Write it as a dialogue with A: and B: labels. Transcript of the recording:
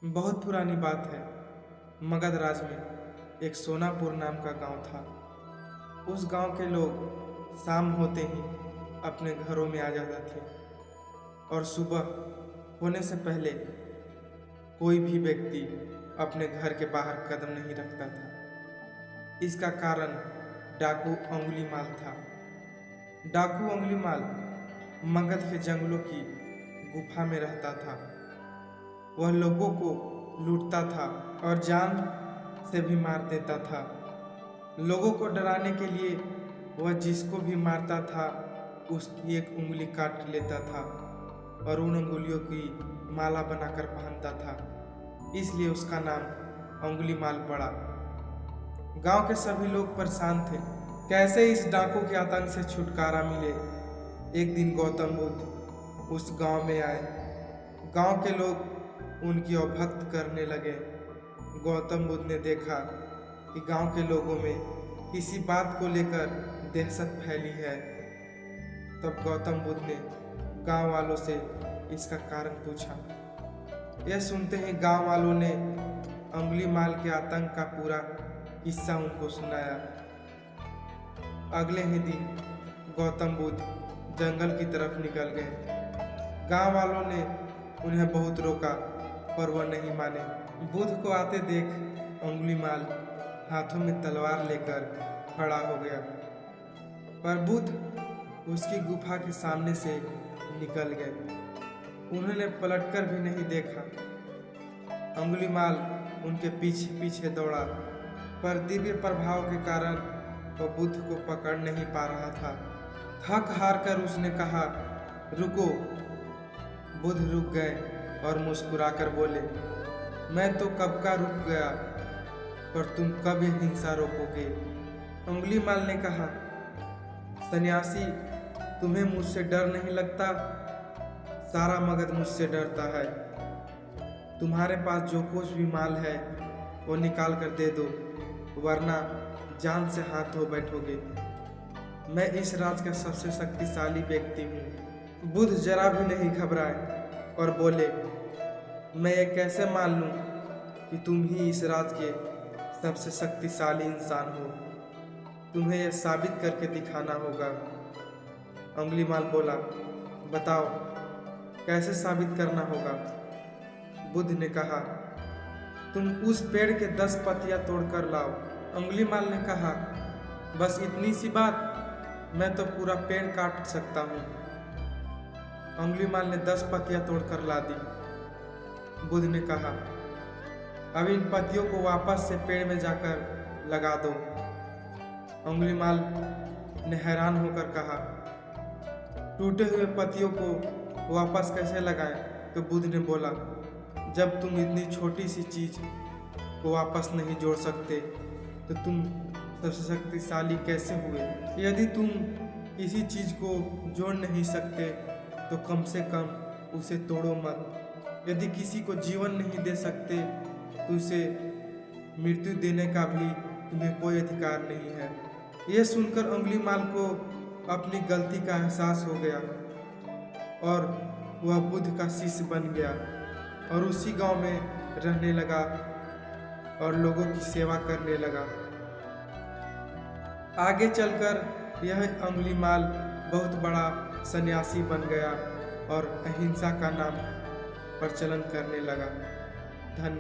A: बहुत पुरानी बात है। मगध राज में एक सोनापुर नाम का गांव था। उस गांव के लोग शाम होते ही अपने घरों में आ जाते थे और सुबह होने से पहले कोई भी व्यक्ति अपने घर के बाहर कदम नहीं रखता था। इसका कारण डाकू अंगुलीमाल था। डाकू अंगुलीमाल मगध के जंगलों की गुफा में रहता था। वह लोगों को लूटता था और जान से भी मार देता था। लोगों को डराने के लिए वह जिसको भी मारता था उसकी एक उंगली काट लेता था और उन उंगलियों की माला बनाकर पहनता था। इसलिए उसका नाम अंगुलीमाल पड़ा। गांव के सभी लोग परेशान थे, कैसे इस डाकू के आतंक से छुटकारा मिले। एक दिन गौतम बुद्ध उस गांव में आए। गांव के लोग उनकी अभक्त करने लगे। गौतम बुद्ध ने देखा कि गांव के लोगों में किसी बात को लेकर दहशत फैली है। तब गौतम बुद्ध ने गांव वालों से इसका कारण पूछा। यह सुनते ही गांव वालों ने अंगुलीमाल के आतंक का पूरा किस्सा उनको सुनाया। अगले ही दिन गौतम बुद्ध जंगल की तरफ निकल गए। गांव वालों ने उन्हें बहुत रोका पर वह नहीं माने। बुद्ध को आते देख अंगुलीमाल हाथों में तलवार लेकर खड़ा हो गया, पर बुद्ध उसकी गुफा के सामने से निकल गए। उन्होंने पलटकर भी नहीं देखा। अंगुलीमाल उनके पीछे पीछे दौड़ा, पर दिव्य प्रभाव के कारण वह बुद्ध को पकड़ नहीं पा रहा था। थक हार कर उसने कहा, रुको। बुद्ध रुक गए और मुस्कुराकर बोले, मैं तो कब का रुक गया, पर तुम कब ये हिंसा रोकोगे। अंगुलीमाल ने कहा, सन्यासी, तुम्हें मुझसे डर नहीं लगता? सारा मगध मुझसे डरता है। तुम्हारे पास जो कुछ भी माल है वो निकाल कर दे दो, वरना जान से हाथ धो बैठोगे। मैं इस राज का सबसे शक्तिशाली व्यक्ति हूँ। बुद्ध जरा भी नहीं घबराए और बोले, मैं ये कैसे मान लूँ कि तुम ही इस राज के सबसे शक्तिशाली इंसान हो। तुम्हें यह साबित करके दिखाना होगा। अंगुलीमाल बोला, बताओ कैसे साबित करना होगा। बुद्ध ने कहा, तुम उस पेड़ के 10 पत्तियां तोड़कर लाओ। अंगुलीमाल ने कहा, बस इतनी सी बात, मैं तो पूरा पेड़ काट सकता हूँ। अंगुलीमाल ने 10 पत्तियां तोड़कर ला दी। बुद्ध ने कहा, अब इन पत्तियों को वापस से पेड़ में जाकर लगा दो। अंगुलीमाल ने हैरान होकर कहा, टूटे हुए पत्तियों को वापस कैसे लगाएं? तो बुद्ध ने बोला, जब तुम इतनी छोटी सी चीज को वापस नहीं जोड़ सकते तो तुम सबसे शक्तिशाली कैसे हुए। यदि तुम किसी चीज को जोड़ नहीं सकते तो कम से कम उसे तोड़ो मत। यदि किसी को जीवन नहीं दे सकते तो उसे मृत्यु देने का भी तुम्हें कोई अधिकार नहीं है। यह सुनकर अंगुलीमाल को अपनी गलती का एहसास हो गया और वह बुद्ध का शिष्य बन गया और उसी गांव में रहने लगा और लोगों की सेवा करने लगा। आगे चलकर यह अंगुलीमाल बहुत बड़ा सन्यासी बन गया और अहिंसा का नाम प्रचलन करने लगा। धन्यवाद।